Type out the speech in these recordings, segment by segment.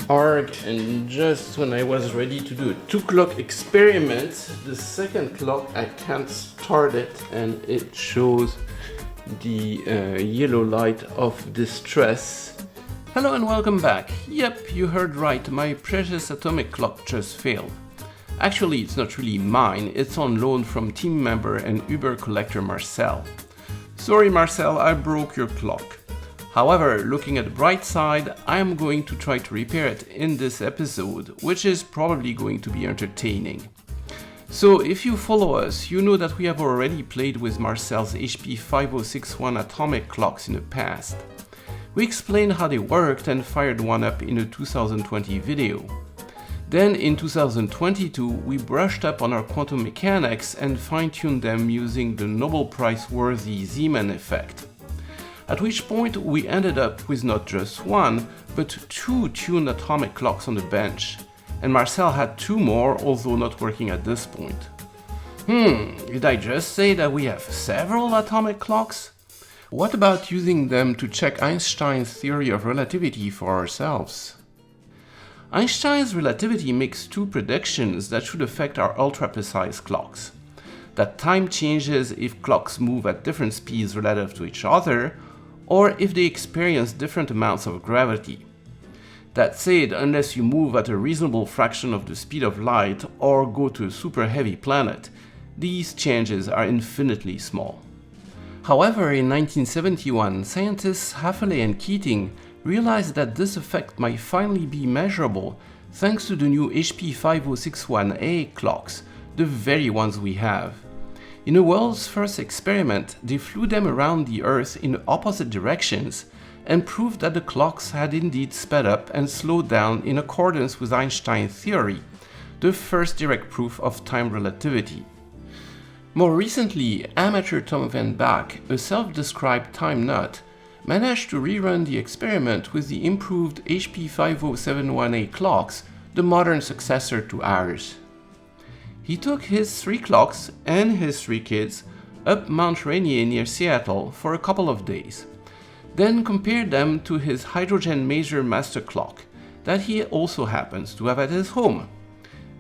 arc, and just when I was ready to do a 2 clock experiment, the second clock I can't start it and it shows the yellow light of distress. Hello and welcome back. Yep, you heard right, my precious atomic clock just failed. Actually, it's not really mine, it's on loan from team member and Uber collector Marcel. Sorry Marcel, I broke your clock. However, looking at the bright side, I am going to try to repair it in this episode, which is probably going to be entertaining. So if you follow us, you know that we have already played with Marcel's HP 5061 atomic clocks in the past. We explained how they worked and fired one up in a 2020 video. Then in 2022, we brushed up on our quantum mechanics and fine-tuned them using the Nobel Prize-worthy Zeeman effect. At which point we ended up with not just one, but 2 tuned atomic clocks on the bench. And Marcel had 2 more, although not working at this point. Did I just say that we have several atomic clocks? What about using them to check Einstein's theory of relativity for ourselves? Einstein's relativity makes 2 predictions that should affect our ultra-precise clocks. That time changes if clocks move at different speeds relative to each other, or if they experience different amounts of gravity. That said, unless you move at a reasonable fraction of the speed of light or go to a super heavy planet, these changes are infinitely small. However, in 1971, scientists Haefele and Keating realized that this effect might finally be measurable thanks to the new HP 5061A clocks, the very ones we have. In the world's first experiment, they flew them around the Earth in opposite directions and proved that the clocks had indeed sped up and slowed down in accordance with Einstein's theory, the first direct proof of time relativity. More recently, amateur Tom van Bak, a self-described time nut, managed to rerun the experiment with the improved HP 5071A clocks, the modern successor to ours. He took his 3 clocks and his 3 kids up Mount Rainier near Seattle for a couple of days, then compared them to his hydrogen maser master clock that he also happens to have at his home.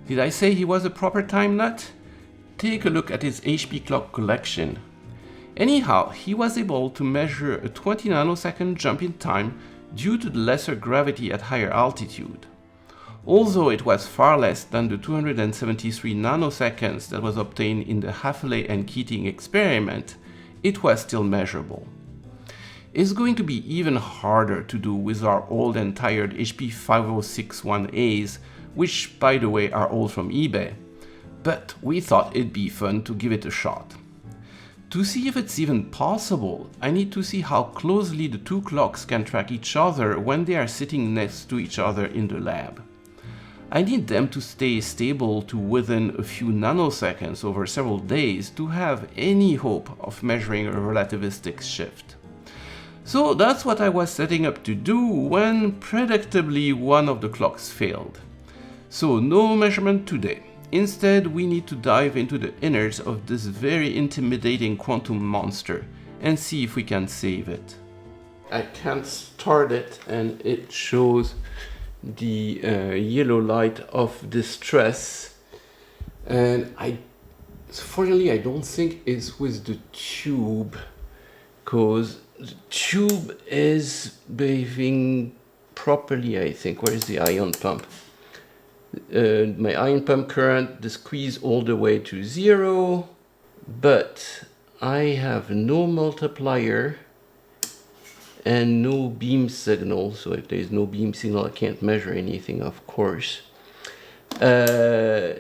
Did I say he was a proper time nut? Take a look at his HP clock collection. Anyhow, he was able to measure a 20 nanosecond jump in time due to the lesser gravity at higher altitude. Although it was far less than the 273 nanoseconds that was obtained in the Haefele and Keating experiment, it was still measurable. It's going to be even harder to do with our old and tired HP 5061As, which by the way are all from eBay, but we thought it'd be fun to give it a shot. To see if it's even possible, I need to see how closely the 2 clocks can track each other when they are sitting next to each other in the lab. I need them to stay stable to within a few nanoseconds over several days to have any hope of measuring a relativistic shift. So that's what I was setting up to do when predictably one of the clocks failed. So no measurement today. Instead, we need to dive into the innards of this very intimidating quantum monster and see if we can save it. I can't start it and it shows the yellow light of distress, and fortunately I don't think it's with the tube, because the tube is behaving properly, I think. Where is the ion pump? My ion pump current, the squeeze all the way to 0, but I have no multiplier and no beam signal, so if there is no beam signal I can't measure anything, of course. I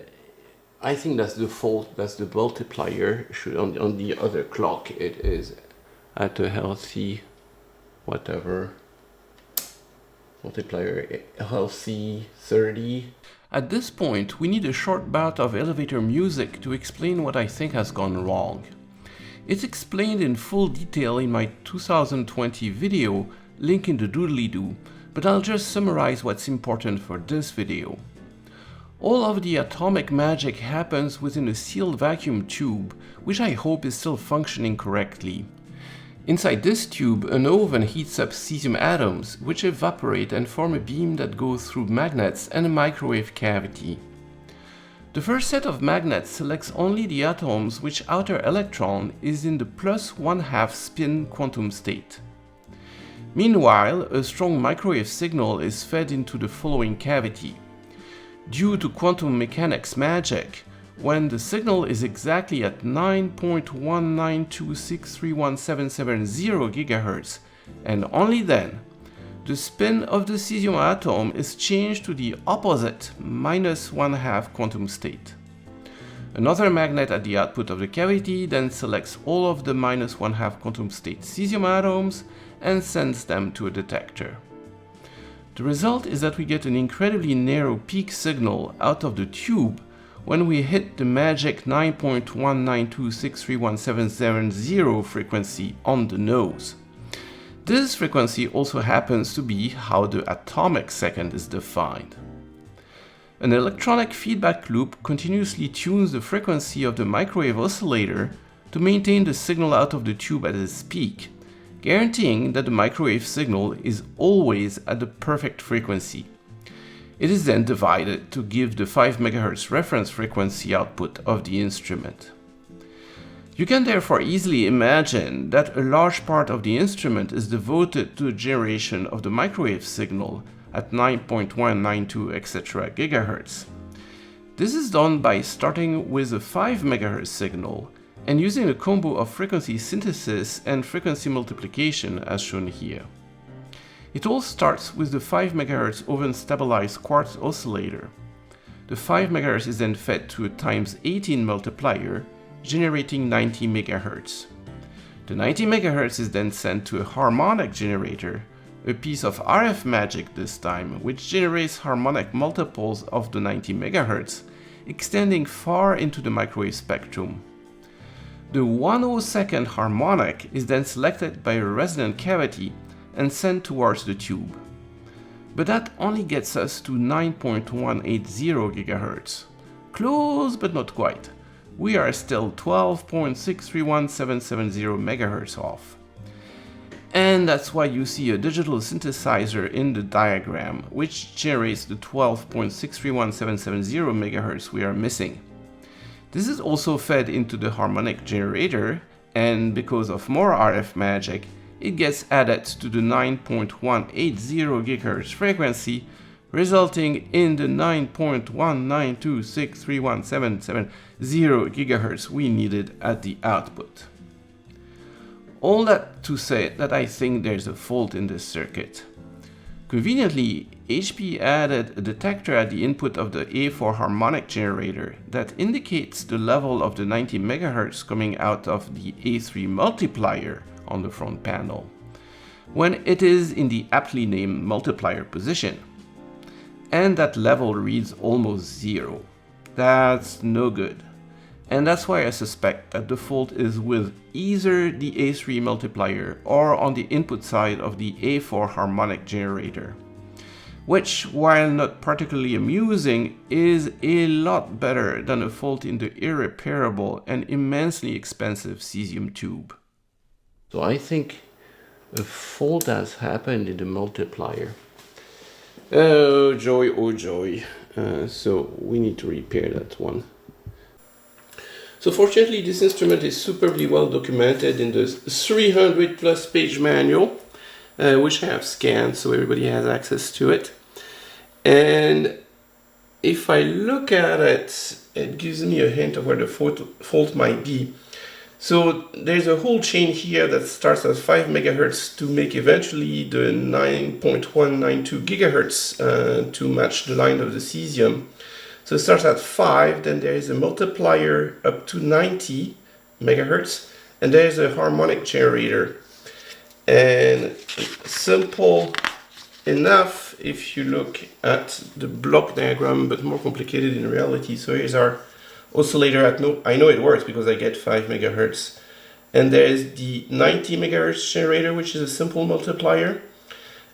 think that's the fault, that's the multiplier. On the other clock it is at a healthy whatever, multiplier healthy 30. At this point, we need a short bout of elevator music to explain what I think has gone wrong. It's explained in full detail in my 2020 video, link in the doodly-doo, but I'll just summarize what's important for this video. All of the atomic magic happens within a sealed vacuum tube, which I hope is still functioning correctly. Inside this tube, an oven heats up cesium atoms, which evaporate and form a beam that goes through magnets and a microwave cavity. The first set of magnets selects only the atoms which outer electron is in the +1/2 spin quantum state. Meanwhile, a strong microwave signal is fed into the following cavity. Due to quantum mechanics magic, when the signal is exactly at 9.192631770 GHz, and only then, the spin of the cesium atom is changed to the opposite -1/2 quantum state. Another magnet at the output of the cavity then selects all of the -1/2 quantum state cesium atoms and sends them to a detector. The result is that we get an incredibly narrow peak signal out of the tube when we hit the magic 9.192631770 frequency on the nose. This frequency also happens to be how the atomic second is defined. An electronic feedback loop continuously tunes the frequency of the microwave oscillator to maintain the signal out of the tube at its peak, guaranteeing that the microwave signal is always at the perfect frequency. It is then divided to give the 5 MHz reference frequency output of the instrument. You can therefore easily imagine that a large part of the instrument is devoted to the generation of the microwave signal at 9.192 etc. GHz. This is done by starting with a 5 MHz signal and using a combo of frequency synthesis and frequency multiplication as shown here. It all starts with the 5 MHz oven-stabilized quartz oscillator. The 5 MHz is then fed to a ×18 multiplier, generating 90 MHz. The 90 MHz is then sent to a harmonic generator, a piece of RF magic this time, which generates harmonic multiples of the 90 MHz, extending far into the microwave spectrum. The 1/02 harmonic is then selected by a resonant cavity and sent towards the tube. But that only gets us to 9.180 GHz. Close but not quite. We are still 12.631770 MHz off. And that's why you see a digital synthesizer in the diagram, which generates the 12.631770 MHz we are missing. This is also fed into the harmonic generator, and because of more RF magic, it gets added to the 9.180 GHz frequency, resulting in the 9.192631770 GHz we needed at the output. All that to say that I think there's a fault in this circuit. Conveniently, HP added a detector at the input of the A4 harmonic generator that indicates the level of the 90 MHz coming out of the A3 multiplier on the front panel, when it is in the aptly named multiplier position. And that level reads almost 0. That's no good. And that's why I suspect that the fault is with either the A3 multiplier or on the input side of the A4 harmonic generator, which, while not particularly amusing, is a lot better than a fault in the irreparable and immensely expensive cesium tube. So I think a fault has happened in the multiplier. Oh joy, oh joy. So we need to repair that one. So fortunately, this instrument is superbly well documented in the 300+ page manual, which I have scanned so everybody has access to it. And if I look at it, it gives me a hint of where the fault might be. So there's a whole chain here that starts at 5 MHz to make eventually the 9.192 GHz to match the line of the cesium. So it starts at 5, then there is a multiplier up to 90 MHz, and there is a harmonic generator. And simple enough if you look at the block diagram, but more complicated in reality. So here's our oscillator I know it works because I get 5 MHz. And there is the 90 MHz generator, which is a simple multiplier.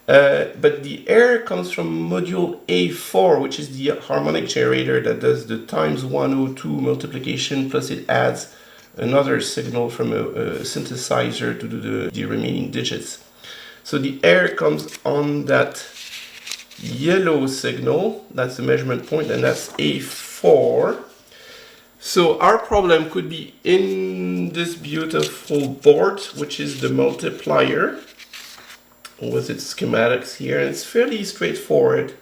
But the error comes from module A4, which is the harmonic generator that does the ×102 multiplication, plus it adds another signal from a synthesizer to do the remaining digits. So the error comes on that yellow signal, that's the measurement point, and that's A4. So our problem could be in this beautiful board, which is the multiplier, with its schematics here, and it's fairly straightforward.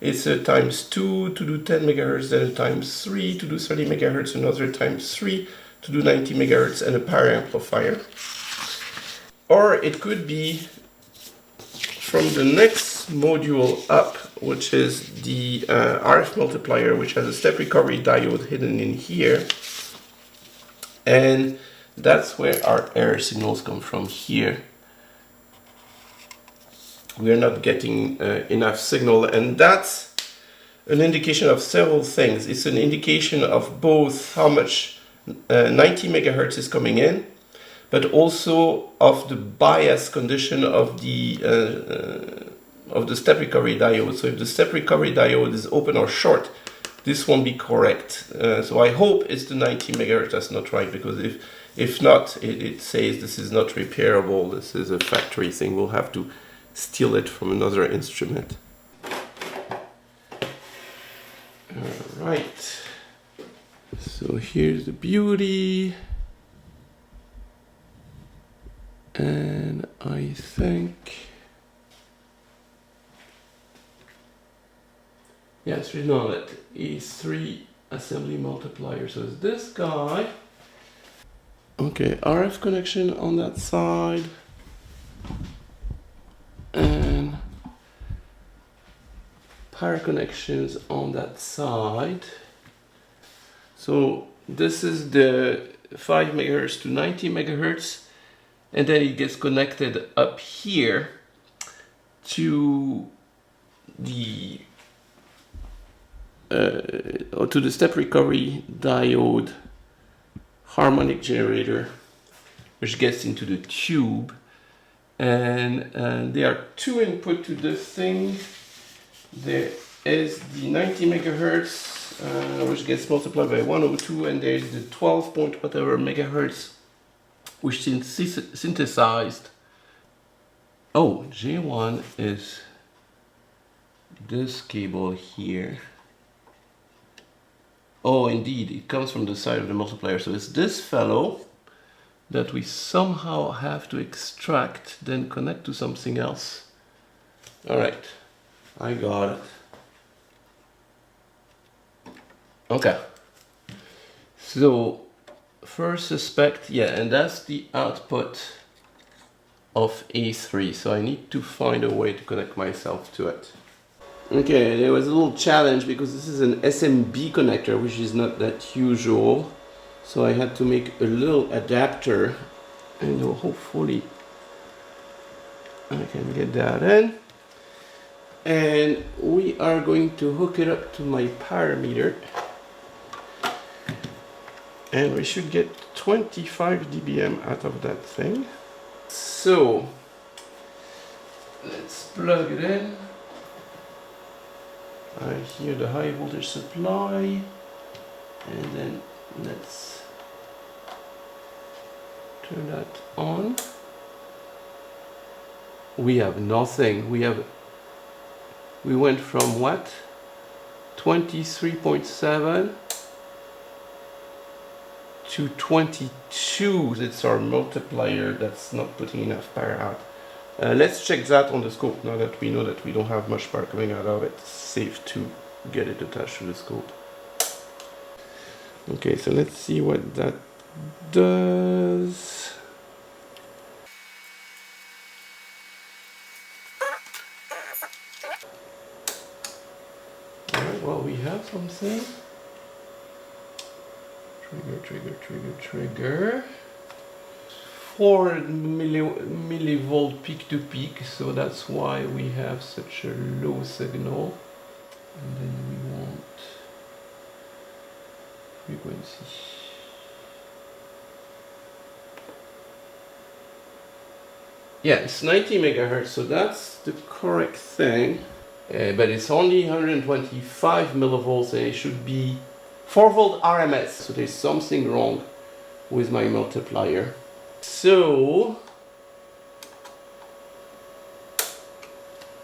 It's a times 2 to do 10 megahertz, then a times 3 to do 30 megahertz, another times 3 to do 90 megahertz, and a power amplifier. Or it could be from the next module up, which is the RF multiplier, which has a step recovery diode hidden in here. And that's where our error signals come from here. We are not getting enough signal, and that's an indication of several things. It's an indication of both how much 90 megahertz is coming in, but also of the bias condition of the step recovery diode. So if the step recovery diode is open or short, this won't be correct. So I hope it's the 90 megahertz that's not right, because if not, it says this is not repairable. This is a factory thing. We'll have to steal it from another instrument. All right. So here's the beauty. And I think, yeah, it's written on it, E3 assembly multiplier. So it's this guy. Okay, RF connection on that side. And power connections on that side. So this is the 5 megahertz to 90 megahertz. And then it gets connected up here to the step recovery diode harmonic generator, which gets into the tube. And there are two input to this thing. There is the 90 megahertz, which gets multiplied by 102, and there's the 12 point whatever megahertz, which is synthesized. Oh, J1 is this cable here. Oh, indeed, it comes from the side of the multiplier. So it's this fellow that we somehow have to extract, then connect to something else. All right, I got it. Okay. So first suspect, yeah, and that's the output of A3. So I need to find a way to connect myself to it. Okay, there was a little challenge because this is an SMB connector, which is not that usual. So I had to make a little adapter, and hopefully I can get that in. And we are going to hook it up to my power meter. And we should get 25 dBm out of that thing. So let's plug it in. I hear the high voltage supply, and then let's turn that on. We have nothing. We went from what? 23.7 to 22. That's our multiplier that's not putting enough power out. Let's check that on the scope. Now that we know that we don't have much power coming out of it, it's safe to get it attached to the scope. Okay, so let's see what that does. Alright, well, we have something. Trigger. 4 millivolt peak to peak, so that's why we have such a low signal. And then we want frequency. Yeah, it's 90 megahertz, so that's the correct thing. But it's only 125 millivolts, and it should be 4 volt RMS. So there's something wrong with my multiplier. So,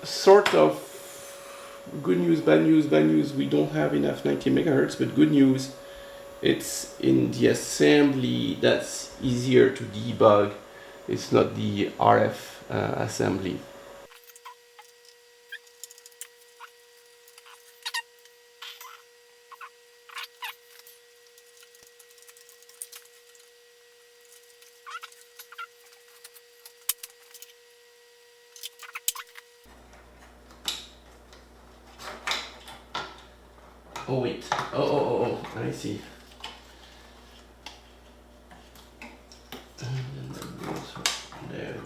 sort of good news, bad news. Bad news, we don't have enough 90 megahertz, but good news, it's in the assembly that's easier to debug. It's not the RF assembly. Oh wait, oh, I see. There.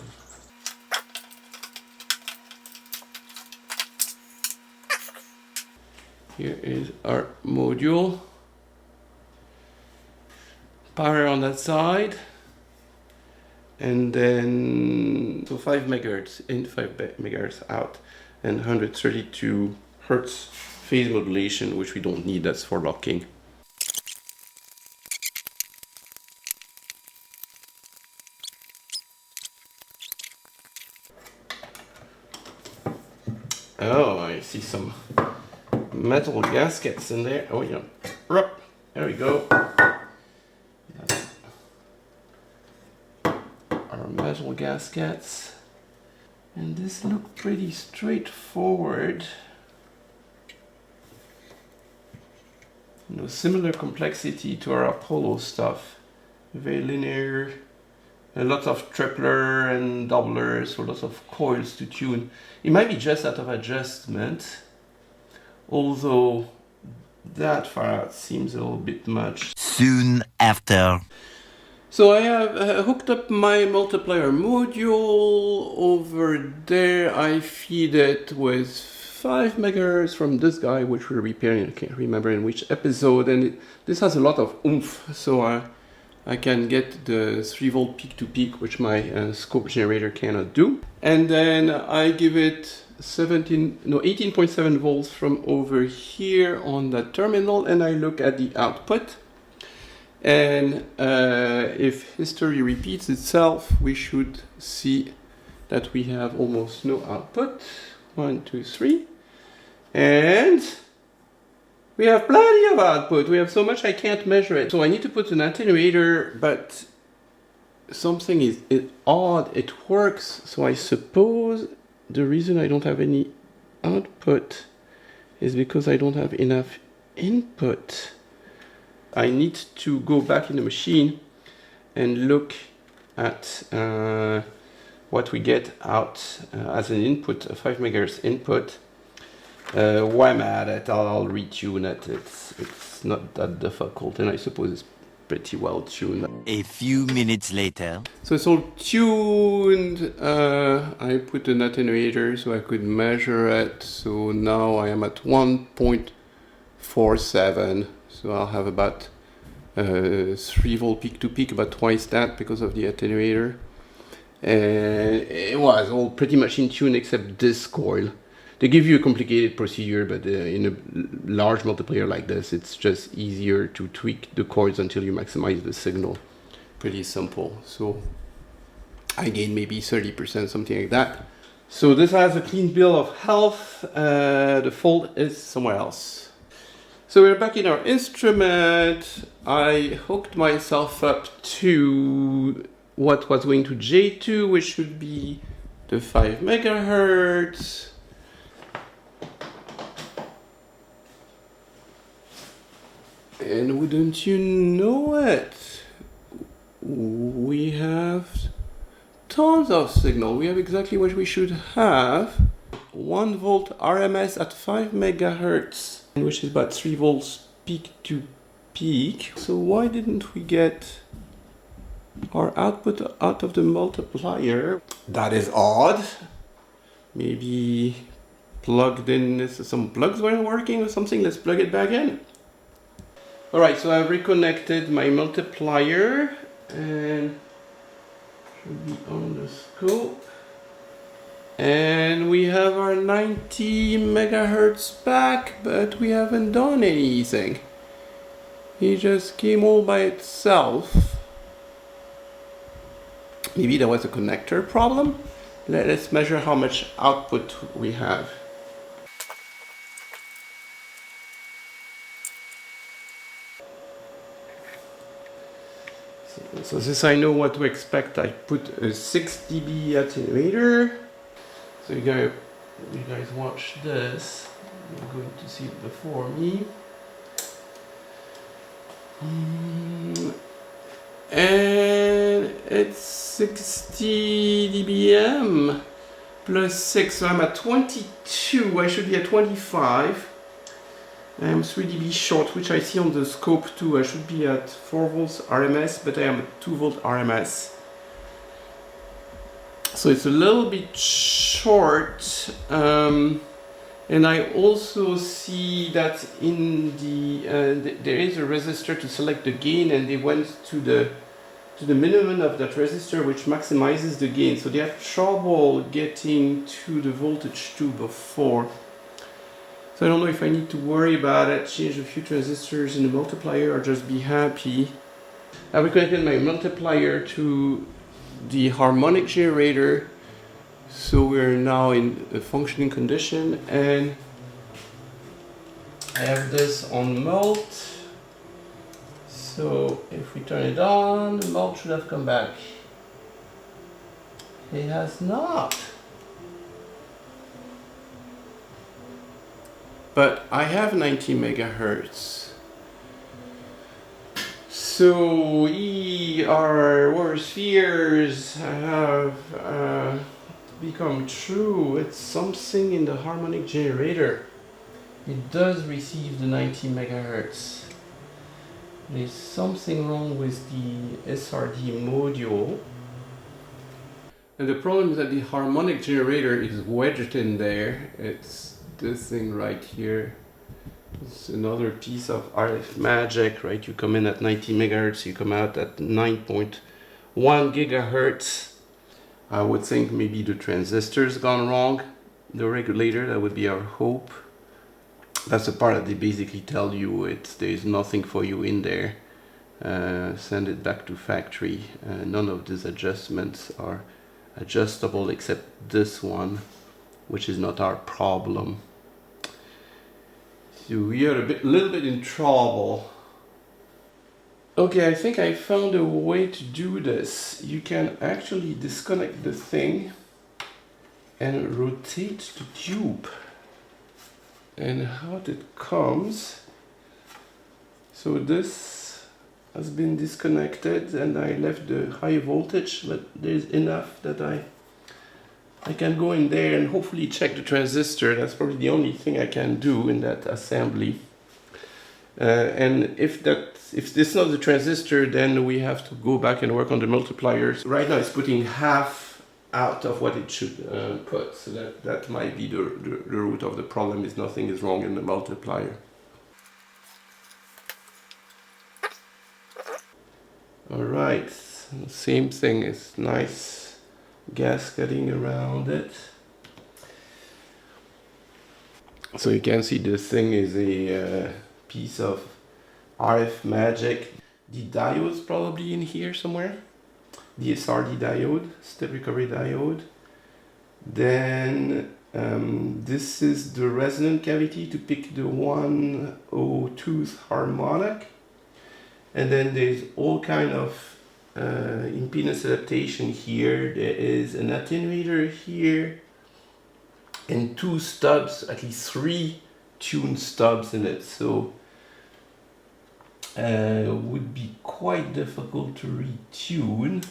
Here is our module. Power on that side. And then, so 5 megahertz in, 5 megahertz out, and 132 hertz phase modulation, which we don't need, that's for locking. Oh, I see some metal gaskets in there. Oh yeah, there we go. That's our metal gaskets. And this looked pretty straightforward. You know, similar complexity to our Apollo stuff. Very linear, a lot of tripler and doubler, so lots of coils to tune. It might be just out of adjustment, although that far out seems a little bit much. Soon after. So I have hooked up my multiplier module. Over there I feed it with 5 megahertz from this guy, which we're repairing. I can't remember in which episode, and this has a lot of oomph, so I can get the 3 volt peak to peak, which my scope generator cannot do. And then I give it 18.7 volts from over here on the terminal, and I look at the output. And if history repeats itself, we should see that we have almost no output. 1, 2, 3. And we have plenty of output. We have so much I can't measure it. So I need to put an attenuator, but something is odd. It works. So I suppose the reason I don't have any output is because I don't have enough input. I need to go back in the machine and look at what we get out as an input, a 5 megahertz input. Why I'm at it, I'll retune it. It's not that difficult, and I suppose it's pretty well tuned. A few minutes later. So it's all tuned. I put an attenuator so I could measure it. So now I am at 1.47. So I'll have about 3 volt peak to peak, about twice that because of the attenuator. And it was all pretty much in tune except this coil. They give you a complicated procedure, but in a large multiplier like this, it's just easier to tweak the coils until you maximize the signal. Pretty simple. So I gain maybe 30%, something like that. So this has a clean bill of health. The fault is somewhere else. So we're back in our instrument. I hooked myself up to what was going to J2, which should be the 5 megahertz. And wouldn't you know it, we have tons of signal. We have exactly what we should have. 1 volt RMS at 5 megahertz, which is about 3 volts peak to peak. So why didn't we get our output out of the multiplier? That is odd. Maybe plugged in, some plugs weren't working or something. Let's plug it back in. Alright, so I've reconnected my multiplier and should be on the scope. And we have our 90 megahertz back, but we haven't done anything. It just came all by itself. Maybe there was a connector problem. Let's measure how much output we have. So since I know what to expect, I put a 6 dB attenuator. So you guys watch this. You're going to see it before me. And it's 60 dBm plus 6, so I'm at 22. I should be at 25. I'm 3 dB short, which I see on the scope too. I should be at 4 volts RMS, but I am at 2 volt RMS. So it's a little bit short. And I also see that in there is a resistor to select the gain, and they went to the minimum of that resistor, which maximizes the gain. So they have trouble getting to the voltage too before. So I don't know if I need to worry about it, change a few transistors in the multiplier, or just be happy. I reconnected my multiplier to the harmonic generator. So we're now in a functioning condition, and I have this on mult. So if we turn it on, the mult should have come back. It has not. But I have 90 megahertz. So our worst fears have become true. It's something in the harmonic generator. It does receive the 90 megahertz. There's something wrong with the SRD module. And the problem is that the harmonic generator is wedged in there. It's this thing right here. It's another piece of RF magic, right? You come in at 90 megahertz, you come out at 9.1 gigahertz. I would think maybe the transistor's gone wrong. The regulator, that would be our hope. That's the part that they basically tell you there's nothing for you in there. Send it back to factory. None of these adjustments are adjustable except this one, which is not our problem. So we are a little bit in trouble. Okay, I think I found a way to do this. You can actually disconnect the thing and rotate the tube. And how it comes. So this has been disconnected, and I left the high voltage, but there's enough that I can go in there and hopefully check the transistor. That's probably the only thing I can do in that assembly. And if this is not the transistor, then we have to go back and work on the multipliers. Right now it's putting half out of what it should put, so that might be the root of the problem. Is nothing is wrong in the multiplier. Alright, same thing, it's nice gasketing around it. So you can see this thing is a piece of RF magic. The diode's probably in here somewhere. The SRD diode, step recovery diode. Then this is the resonant cavity to pick the 102th harmonic. And then there's all kind of impedance adaptation here. There is an attenuator here and 2 stubs, at least 3 tune stubs in it. So would be quite difficult to retune.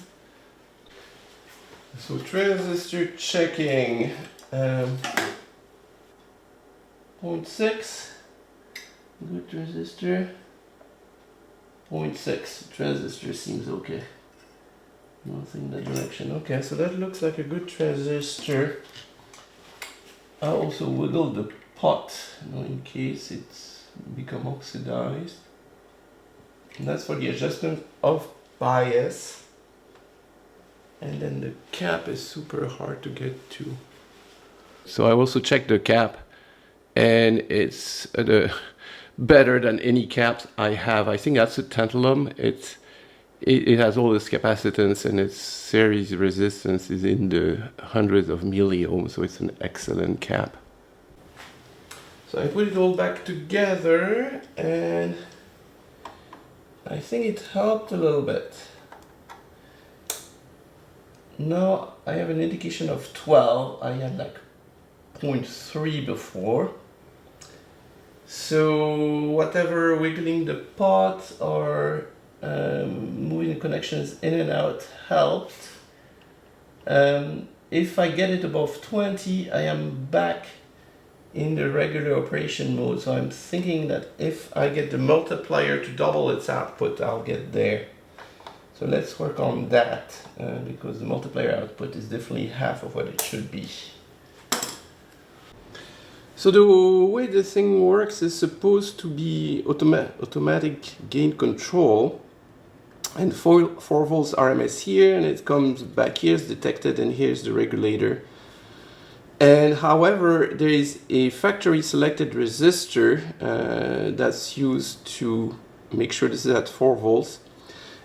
So transistor checking, 0.6, good transistor. 0.6, transistor seems okay. Nothing in that direction. Okay, so that looks like a good transistor. I also wiggled the pot, in case it's become oxidized. And that's for the adjustment of bias. And then the cap is super hard to get to. So I also checked the cap, and it's better than any caps I have. I think that's a tantalum. It it has all this capacitance, and its series resistance is in the hundreds of milliohms, so it's an excellent cap. So I put it all back together, and I think it helped a little bit. Now I have an indication of 12. I had like 0.3 before. So whatever wiggling the pot or moving the connections in and out helped. If I get it above 20, I am back in the regular operation mode. So I'm thinking that if I get the multiplier to double its output, I'll get there. So let's work on that, because the multiplier output is definitely half of what it should be. So the way the thing works is supposed to be automatic gain control, and 4 volts RMS here, and it comes back here, it's detected, and here's the regulator. And however, there is a factory selected resistor that's used to make sure this is at 4 volts.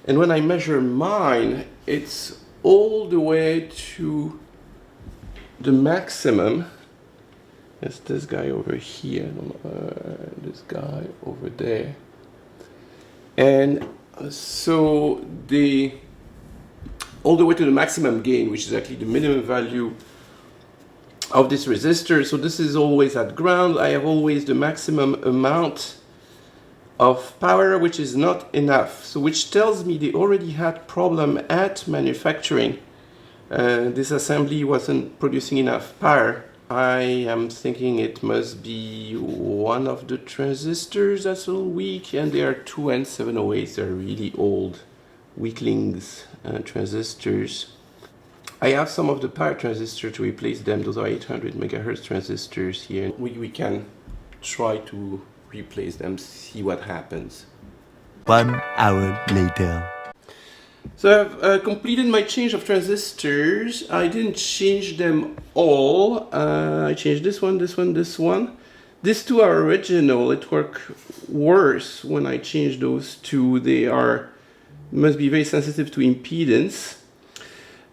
And when I measure mine, it's all the way to the maximum. It's this guy over here, this guy over there. And so all the way to the maximum gain, which is actually the minimum value of this resistor. So this is always at ground. I have always the maximum amount of power, which is not enough. So which tells me they already had problem at manufacturing. This assembly wasn't producing enough power. I am thinking it must be one of the transistors that's a little weak, and they are 2N708s. They're really old weaklings transistors. I have some of the power transistors to replace them. Those are 800 megahertz transistors here. We can try to replace them, see what happens. 1 hour later. So I've completed my change of transistors. I didn't change them all. I changed this one, this one, this one. These two are original. It worked worse when I changed those two. They must be very sensitive to impedance.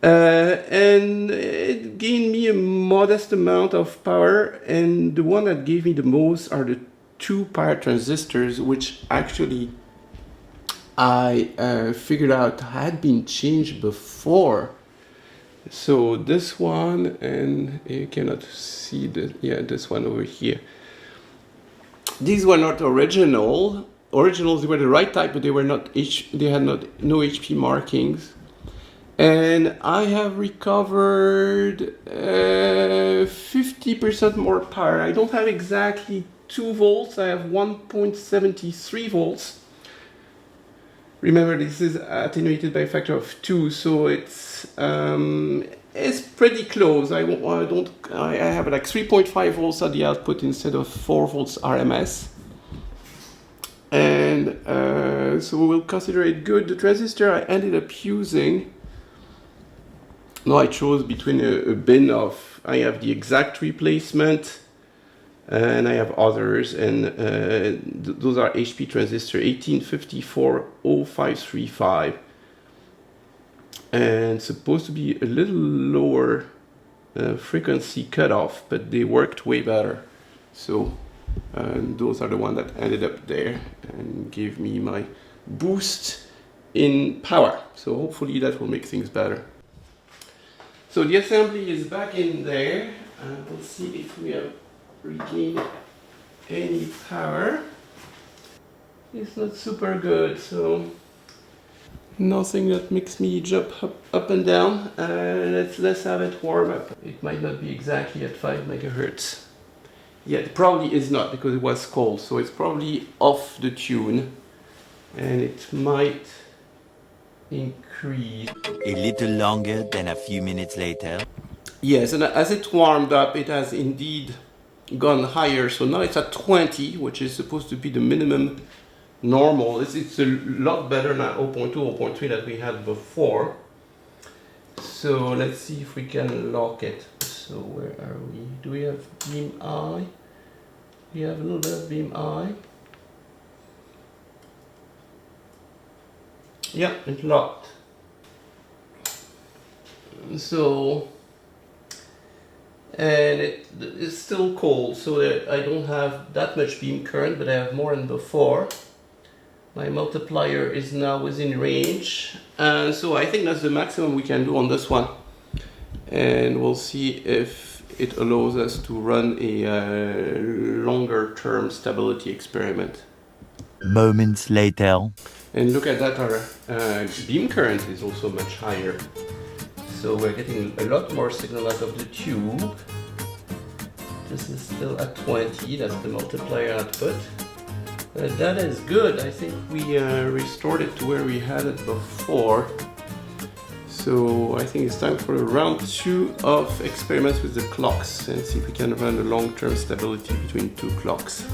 And it gained me a modest amount of power, and the one that gave me the most are the 2 power transistors, which actually I figured out had been changed before. So this one, and you cannot see this one over here. These were not original. Originals, they were the right type, but they were not they had no HP markings. And I have recovered 50% more power. I don't have exactly 2 volts. I have 1.73 volts. Remember, this is attenuated by a factor of 2, so it's pretty close. I have like 3.5 volts at the output instead of 4 volts RMS. And so we'll consider it good. The transistor I ended up using, no, I chose between a bin of, I have the exact replacement, and I have others, and those are HP transistor 1854-0535, and supposed to be a little lower frequency cutoff, but they worked way better. So those are the ones that ended up there and gave me my boost in power. So hopefully that will make things better. So the assembly is back in there. We'll see if we have regained any power. It's not super good, so nothing that makes me jump up and down. Let's have it warm up. It might not be exactly at 5 megahertz. Yeah, it probably is not, because it was cold, so it's probably off the tune, and it might increase. A little longer than a few minutes later. Yes, and as it warmed up, it has indeed gone higher. So now it's at 20, which is supposed to be the minimum normal. It's a lot better than 0.2, 0.3 that we had before. So let's see if we can lock it. So where are we? Do we have beam I? We have a little bit of beam I. Yeah, it locked. So, and it's still cold, so I don't have that much beam current, but I have more than before. My multiplier is now within range, and so I think that's the maximum we can do on this one. And we'll see if it allows us to run a longer term stability experiment. Moments later. And look at that, our beam current is also much higher. So we're getting a lot more signal out of the tube. This is still at 20, that's the multiplier output. That is good. I think we restored it to where we had it before. So I think it's time for round 2 of experiments with the clocks and see if we can run a long-term stability between 2 clocks.